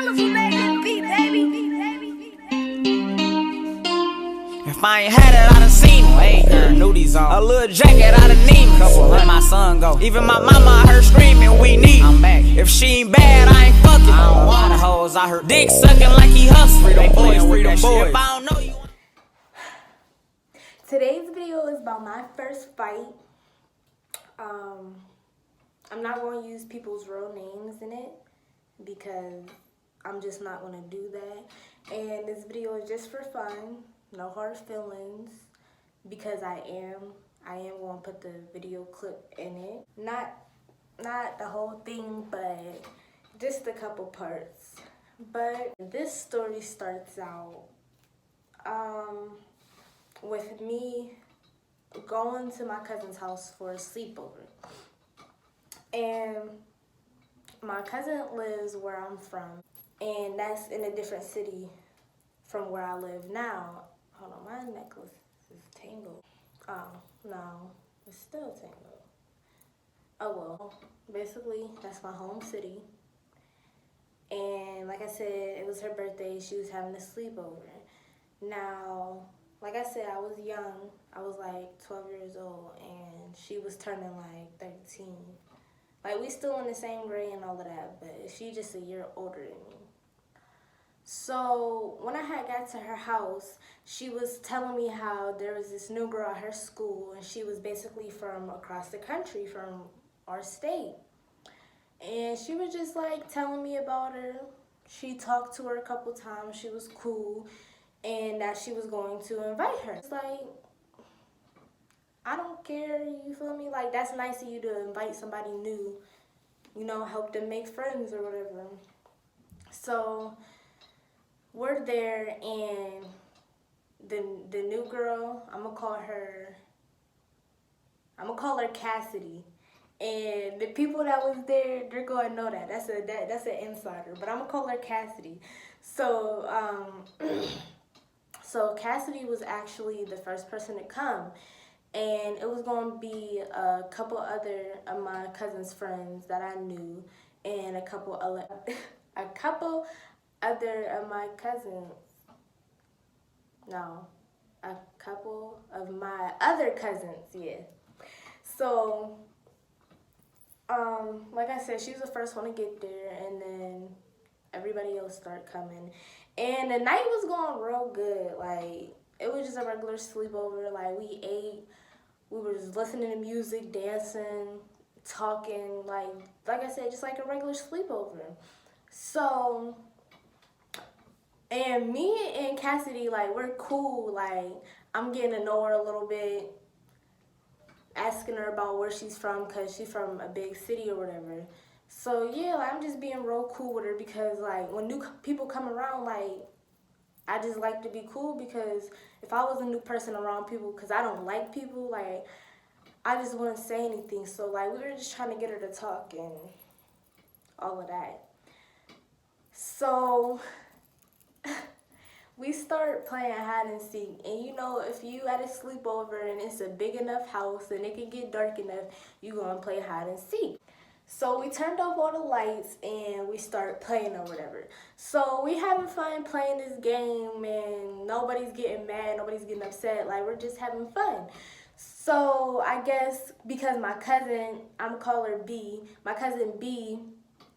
If I ain't had it, I done seen it. Hey, girl, nudies on. A little jacket, I done need me. Couple, let my son go. Even my mama, I heard screaming, we need. I'm back. If she ain't bad, I ain't fucking. I don't want the hoes, I heard dick sucking like he hustling. Freedom boys, freedom boys. If I don't know you. Today's video is about my first fight. I'm not going to use people's real names in it because I'm just not going to do that. And this video is just for fun, no hard feelings, because I am going to put the video clip in it. Not the whole thing, but just a couple parts. But this story starts out with me going to my cousin's house for a sleepover. And my cousin lives where I'm from, and that's in a different city from where I live now. Hold on, my necklace is tangled. Oh, no, it's still tangled. Oh well, basically, that's my home city. And like I said, it was her birthday. She was having a sleepover. Now, like I said, I was young. I was like 12 years old, and she was turning like 13. Like, we still in the same grade and all of that, but she just a year older than me. So when I had got to her house, she was telling me how there was this new girl at her school, and she was basically from across the country, from our state. And she was just like telling me about her. She talked to her a couple times. She was cool, and that she was going to invite her. It's like, I don't care, you feel me? Like, that's nice of you to invite somebody new, you know, help them make friends or whatever. So we're there, and the new girl, I'm gonna call her Cassidy. And the people that was there, they're gonna know that. That's an insider. But I'm gonna call her Cassidy. So so Cassidy was actually the first person to come. And it was going to be a couple other of my cousin's friends that I knew, and a couple other of my cousins. No, a couple of my other cousins, yeah. So, like I said, she was the first one to get there, and then everybody else started coming. And the night was going real good. Like, it was just a regular sleepover. Like, we ate. We were just listening to music, dancing, talking, like I said, just like a regular sleepover. So, and me and Cassidy, like, we're cool. Like, I'm getting to know her a little bit, asking her about where she's from, because she's from a big city or whatever. So, yeah, like, I'm just being real cool with her because, like, when new people come around, like, I just like to be cool, because if I was a new person around people, because I don't like people, like, I just wouldn't say anything. So, like, we were just trying to get her to talk and all of that. So, we start playing hide and seek. And, you know, if you at a sleepover and it's a big enough house and it can get dark enough, you gonna play hide and seek. So we turned off all the lights and we started playing or whatever. So we having fun playing this game, and nobody's getting mad, nobody's getting upset. Like, we're just having fun. So I guess because my cousin, I'm gonna call her B, my cousin B,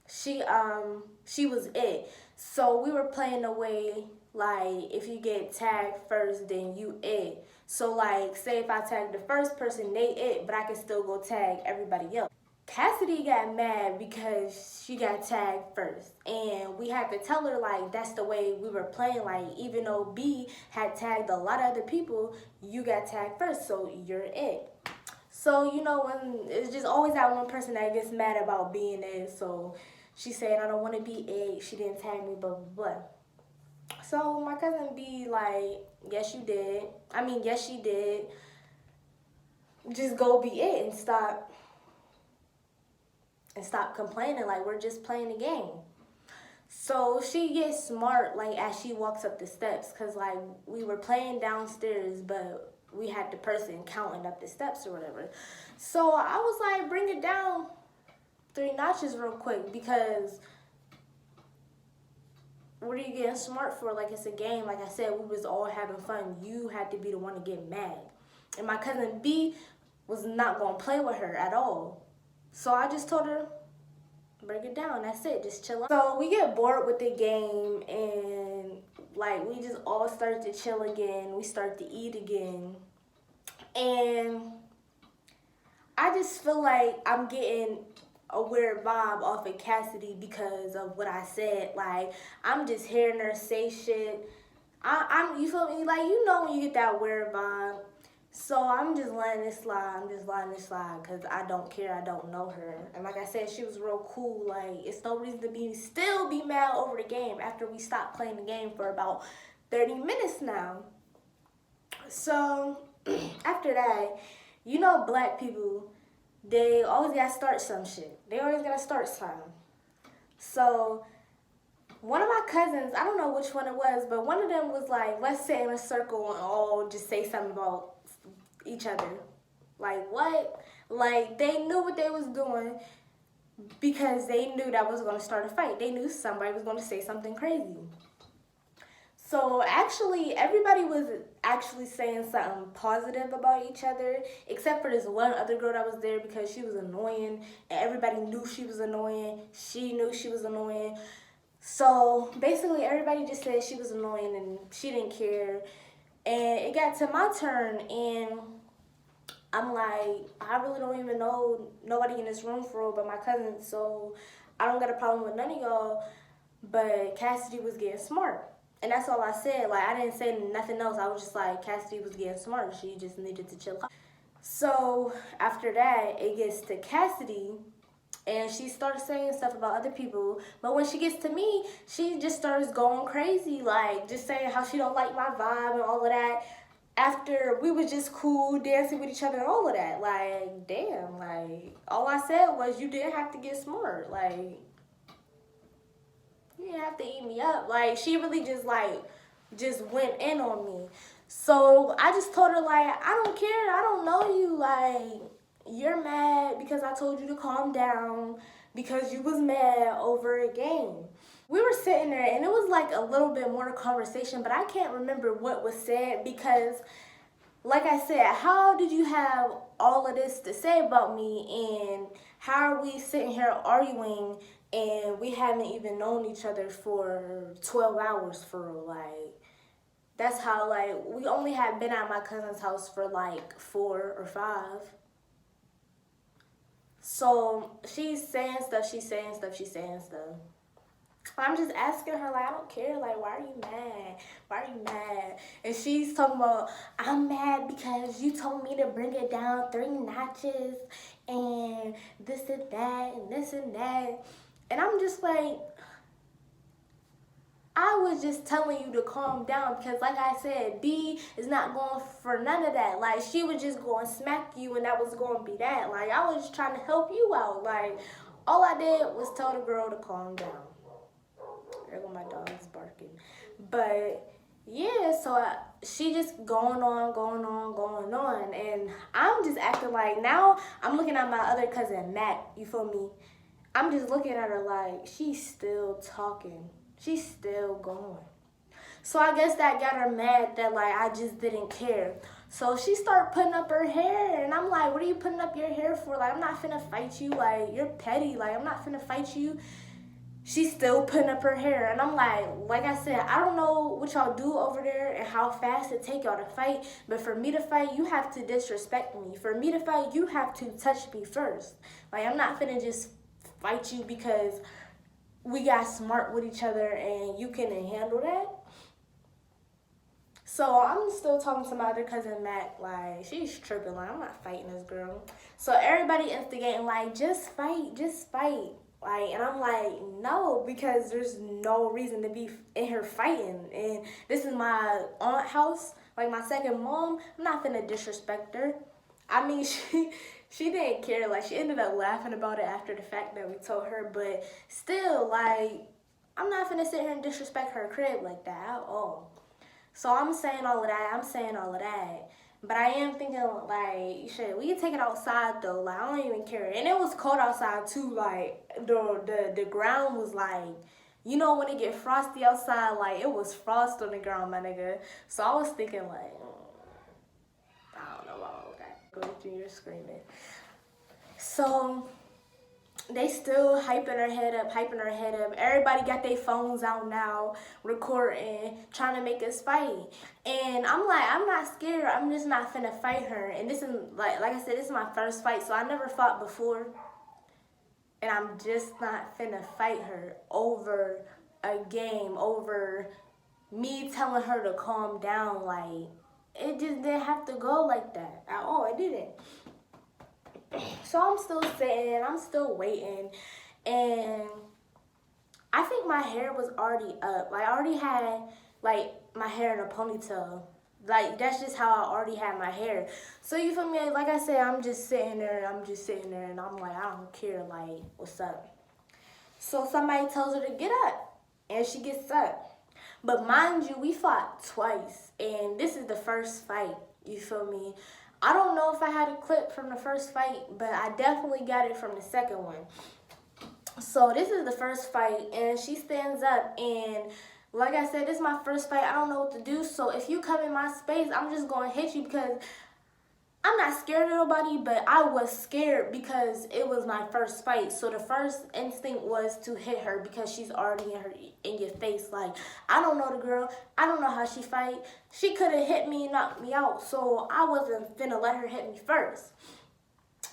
she was it. So we were playing the way, like, if you get tagged first, then you it. So, like, say if I tag the first person, they it, but I can still go tag everybody else. Cassidy got mad because she got tagged first, and we had to tell her, like, that's the way we were playing. Like, even though B had tagged a lot of other people, you got tagged first, so you're it. So, you know, when it's just always that one person that gets mad about being it. So she said, I don't want to be it, she didn't tag me, blah, blah, blah. So my cousin B, like, yes, you did. I mean, yes, she did. Just go be it and stop complaining. Like, we're just playing the game. So she gets smart, like, as she walks up the steps, because, like, we were playing downstairs, but we had the person counting up the steps or whatever. So I was like, bring it down 3 notches real quick, because what are you getting smart for? Like, it's a game. Like I said, we was all having fun. You had to be the one to get mad. And my cousin B was not going to play with her at all. So I just told her, break it down. That's it. Just chill out. So we get bored with the game, and like we just all start to chill again. We start to eat again. And I just feel like I'm getting a weird vibe off of Cassidy because of what I said. Like, I'm just hearing her say shit. You feel me? Like, you know when you get that weird vibe. So I'm just letting it slide. I'm just letting it slide because I don't care. I don't know her. And like I said, she was real cool. Like, it's no reason to still be mad over the game after we stopped playing the game for about 30 minutes now. So after that, you know, black people, they always gotta start some shit. They always gotta start something. So one of my cousins, I don't know which one it was, but one of them was like, let's sit in a circle and all just say something about each other. Like, what? Like, they knew what they was doing because they knew that was going to start a fight. They knew somebody was going to say something crazy. So actually, everybody was actually saying something positive about each other, except for this one other girl that was there because she was annoying, and everybody knew she was annoying. She knew she was annoying. So basically, everybody just said she was annoying and she didn't care. And it got to my turn, and I'm like, I really don't even know nobody in this room for real but my cousins, so I don't got a problem with none of y'all. But Cassidy was getting smart. And that's all I said. Like, I didn't say nothing else. I was just like, Cassidy was getting smart. She just needed to chill out. So after that, it gets to Cassidy, and she starts saying stuff about other people. But when she gets to me, she just starts going crazy, like just saying how she don't like my vibe and all of that. After we was just cool, dancing with each other and all of that. Like, damn, like, all I said was you didn't have to get smart. Like, you didn't have to eat me up. Like, she really just went in on me. So I just told her, like, I don't care. I don't know you. Like, you're mad because I told you to calm down because you was mad over a game. We were sitting there, and it was like a little bit more conversation, but I can't remember what was said because, like I said, how did you have all of this to say about me, and how are we sitting here arguing, and we haven't even known each other for 12 hours for, like, that's how, like, we only had been at my cousin's house for, like, 4 or 5. So she's saying stuff, she's saying stuff, she's saying stuff. I'm just asking her, like, I don't care, like, why are you mad? Why are you mad? And she's talking about, I'm mad because you told me to bring it down 3 notches and this and that and this and that. And I'm just like, I was just telling you to calm down because, like I said, B is not going for none of that. Like, she was just going to smack you and that was going to be that. Like, I was just trying to help you out. Like, all I did was tell the girl to calm down. There go my dog's barking. But yeah, so she just going on. And I'm just acting like, now I'm looking at my other cousin, Matt, you feel me? I'm just looking at her like, she's still talking. She's still going. So I guess that got her mad that, like, I just didn't care. So she started putting up her hair, and I'm like, what are you putting up your hair for? Like, I'm not finna fight you. Like, you're petty. Like, I'm not finna fight you. She's still putting up her hair, and I'm like I said, I don't know what y'all do over there and how fast it take y'all to fight, but for me to fight, you have to disrespect me. For me to fight, you have to touch me first. Like, I'm not finna just fight you because we got smart with each other and you couldn't handle that. So I'm still talking to my other cousin, Matt, like, she's tripping, like, I'm not fighting this girl. So everybody instigating, like, just fight. Like, and I'm like, no, because there's no reason to be in here fighting. And this is my aunt house, like my second mom. I'm not finna disrespect her. I mean, she didn't care. Like, she ended up laughing about it after the fact that we told her. But still, like, I'm not finna sit here and disrespect her crib like that at all. So I'm saying all of that. But I am thinking, like, shit, we can take it outside, though. Like, I don't even care. And it was cold outside, too. Like, the ground was, like, You know when it get frosty outside, like it was frost on the ground, my nigga. So I was thinking like, I don't know about that. Go Junior screaming. So they still hyping her head up, hyping her head up. Everybody got their phones out now, recording, trying to make us fight. And I'm like, I'm not scared. I'm just not finna fight her. And this is, like I said, this is my first fight, so I never fought before. And I'm just not finna fight her over a game, over me telling her to calm down. Like, it just didn't have to go like that at all. It didn't. So I'm still sitting, I'm still waiting, and I think my hair was already up. Like, I already had, like, my hair in a ponytail. Like, that's just how I already had my hair. So, you feel me? Like I said, I'm just sitting there, and I'm like, I don't care, like, what's up? So somebody tells her to get up, and she gets up. But mind you, we fought twice, and this is the first fight, you feel me? I don't know if I had a clip from the first fight, but I definitely got it from the second one. So this is the first fight, and she stands up, and like I said, this is my first fight. I don't know what to do, so if you come in my space, I'm just going to hit you because I'm not scared of nobody, but I was scared because it was my first fight. So the first instinct was to hit her because she's already in your face. Like, I don't know the girl. I don't know how she fight. She could have hit me and knocked me out. So I wasn't finna let her hit me first.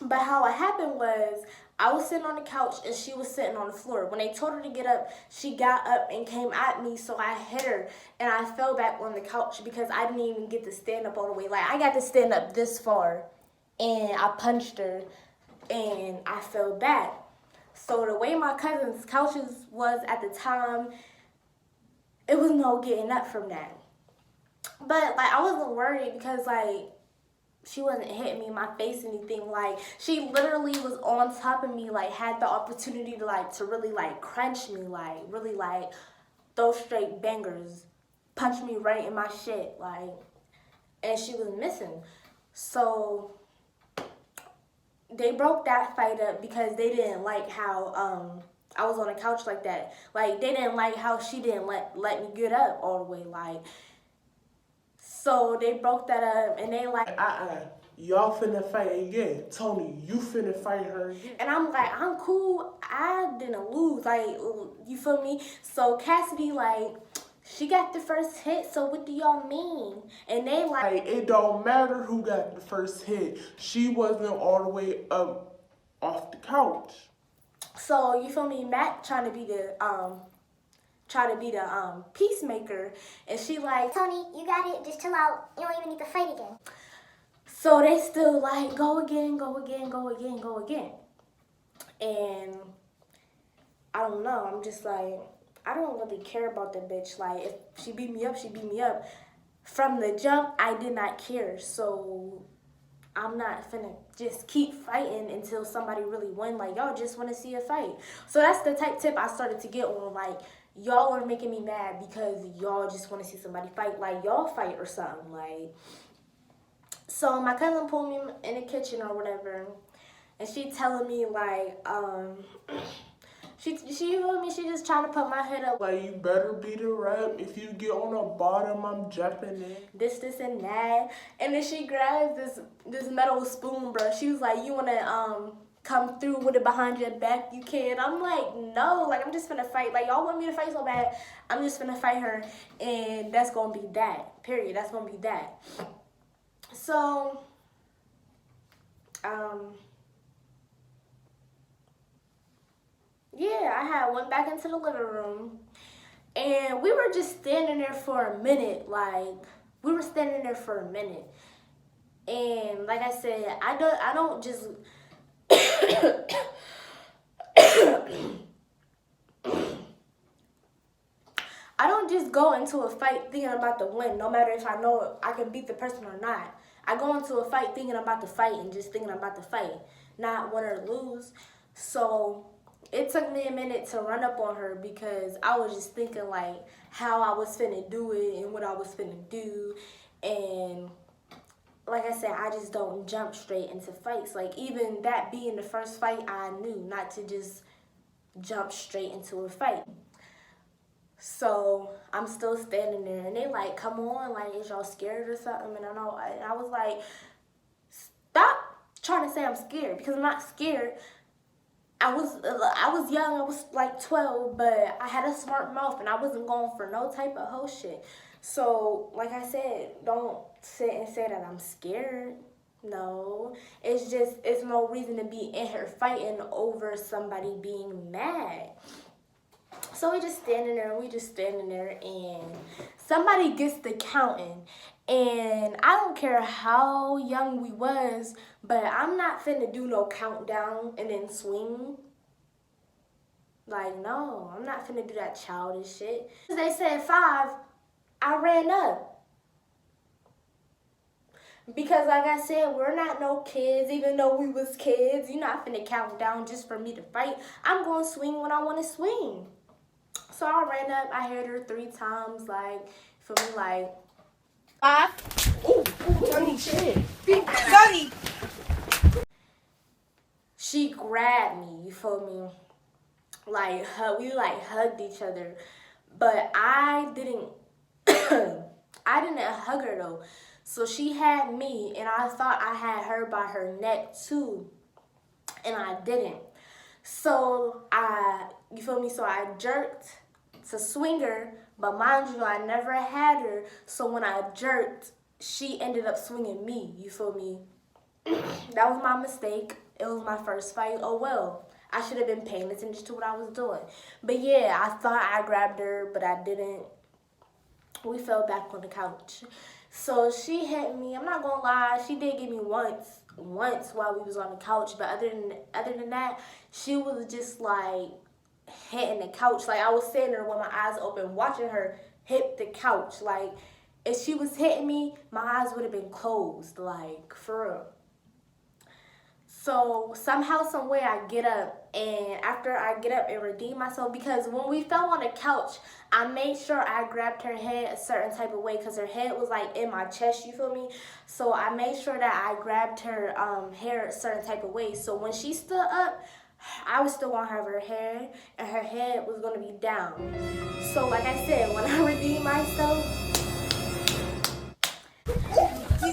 But how it happened was I was sitting on the couch and she was sitting on the floor. When they told her to get up, she got up and came at me, so I hit her and I fell back on the couch because I didn't even get to stand up all the way. Like, I got to stand up this far and I punched her and I fell back. So the way my cousin's couches was at the time, it was no getting up from that. But like, I wasn't worried because like, she wasn't hitting me in my face or anything. Like, she literally was on top of me, like, had the opportunity to, like, to really, like, crunch me, like, really, like, throw straight bangers, punch me right in my shit, like, and she was missing. So they broke that fight up because they didn't like how I was on the couch like that. Like, they didn't like how she didn't let me get up all the way, like. So they broke that up, and they like, y'all finna fight again. Tony, you finna fight her again. And I'm like, I'm cool. I didn't lose. Like, you feel me? So Cassidy, like, she got the first hit, so what do y'all mean? And they like, it don't matter who got the first hit. She wasn't all the way up off the couch. So, you feel me? Matt trying to be the peacemaker, and she like, Tony, you got it, just chill out, you don't even need to fight again. So they still like, go again. And I don't know, I'm just like, I don't really care about the bitch. Like, if she beat me up, she beat me up. From the jump, I did not care, so I'm not finna just keep fighting until somebody really win. Like, y'all just want to see a fight. So that's the type tip I started to get on, like, y'all are making me mad because y'all just want to see somebody fight. Like, y'all fight or something. Like, so my cousin pulled me in the kitchen or whatever, and she telling me, like, she told me she just trying to put my head up. Like, you better beat her up. If you get on the bottom, I'm jumping in. This, and that. And then she grabs this metal spoon, bro. She was like, you want to, come through with it behind your back, you can. I'm like, no, like, I'm just finna fight. Like, y'all want me to fight so bad, I'm just finna fight her, and that's gonna be that, period. That's gonna be that. So, yeah, I went back into the living room, and we were just standing there for a minute. Like, we were standing there for a minute, and like I said, I don't just I don't just go into a fight thinking I'm about to win, no matter if I know I can beat the person or not. I go into a fight thinking I'm about to fight and just thinking I'm about to fight, not win or lose. So it took me a minute to run up on her because I was just thinking, like, how I was finna do it and what I was finna do. And like I said, I just don't jump straight into fights. Like, even that being the first fight, I knew not to just jump straight into a fight. So I'm still standing there, and they like, come on, like, is y'all scared or something? And I was like, stop trying to say I'm scared, because I'm not scared. I was young, I was like 12, but I had a smart mouth, and I wasn't going for no type of hoe shit. So, like I said, don't sit and say that I'm scared. No, it's no reason to be in here fighting over somebody being mad. So we just standing there, and somebody gets to counting. And I don't care how young we was, but I'm not finna do no countdown and then swing. Like, no, I'm not finna do that childish shit. They said 5, I ran up. Because like I said, we're not no kids, even though we was kids. You're not finna count down just for me to fight. I'm gonna swing when I wanna swing. So I ran up, I hit her 3 times, like, for me, like, 5. Ooh, dirty shit. Dirty. She grabbed me, you feel me? Like, we like hugged each other. But I didn't hug her though. So she had me, and I thought I had her by her neck too. And I didn't. So you feel me? So I jerked to swing her, but mind you, I never had her. So when I jerked, she ended up swinging me, you feel me? That was my mistake. It was my first fight. Oh well, I should have been paying attention to what I was doing. But yeah, I thought I grabbed her, but I didn't. We fell back on the couch. So she hit me. I'm not gonna lie, she did get me once while we was on the couch, but other than that, she was just like hitting the couch. Like, I was sitting there with my eyes open, watching her hit the couch. Like, if she was hitting me, my eyes would have been closed, like, for real. So somehow, some way, I get up, and after I get up and redeem myself, because when we fell on the couch, I made sure I grabbed her head a certain type of way, because her head was like in my chest, you feel me? So I made sure that I grabbed her hair a certain type of way. So when she stood up, I was still gonna have her hair, and her head was gonna be down. So like I said, when I redeemed myself,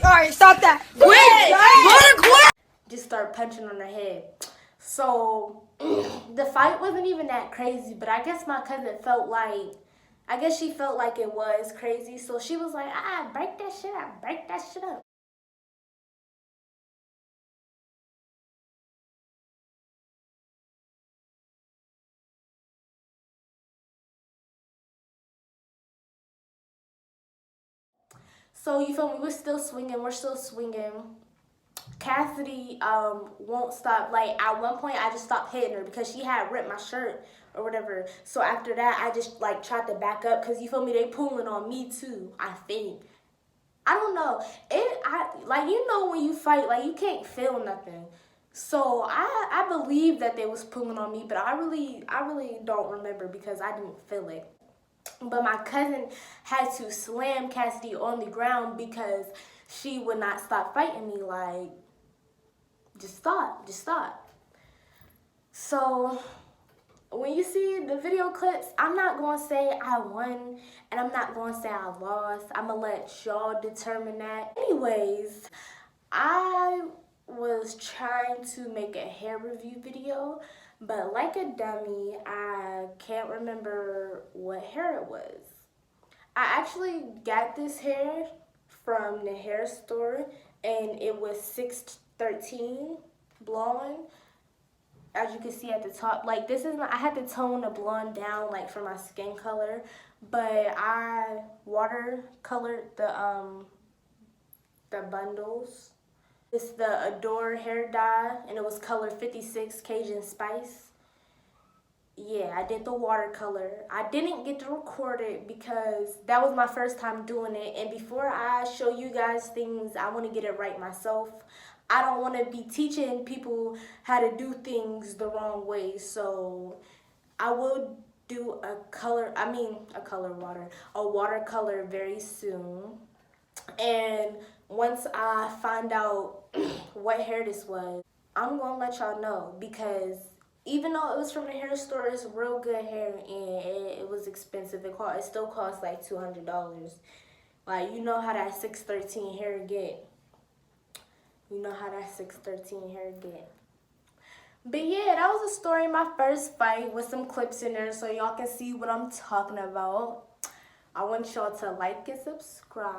Alright, stop that. Quit! just start punching on her head. So the fight wasn't even that crazy, but I guess my cousin felt like, she felt like it was crazy. So she was like, break that shit up. So you feel me? We're still swinging. Cassidy won't stop. Like, at one point I just stopped hitting her because she had ripped my shirt or whatever. So after that, I just like tried to back up, because you feel me, they pulling on me too, I think. I don't know. Like, you know, when you fight, like, you can't feel nothing. So I believe that they was pulling on me, but I really don't remember because I didn't feel it. But my cousin had to slam Cassidy on the ground because she would not stop fighting me. Like, just stop. So when you see the video clips, I'm not going to say I won, and I'm not going to say I lost. I'm going to let y'all determine that. Anyways, I was trying to make a hair review video, but like a dummy, I can't remember what hair it was. I actually got this hair from the hair store, and it was 613 blonde. As you can see at the top, like, this is I had to tone the blonde down, like, for my skin color, but I watercolored the bundles. It's the Adore hair dye, and it was color 56 Cajun Spice. Yeah, I did the watercolor. I didn't get to record it because that was my first time doing it, and before I show you guys things, I want to get it right myself. I don't want to be teaching people how to do things the wrong way, so I will do a watercolor very soon. And once I find out what hair this was, I'm gonna let y'all know, because even though it was from the hair store, it's real good hair, and it was expensive. It still cost like $200. Like, you know how that 613 hair get. You know how that 613 hair get. But yeah, that was a story of my first fight with some clips in there so y'all can see what I'm talking about. I want y'all to like and subscribe.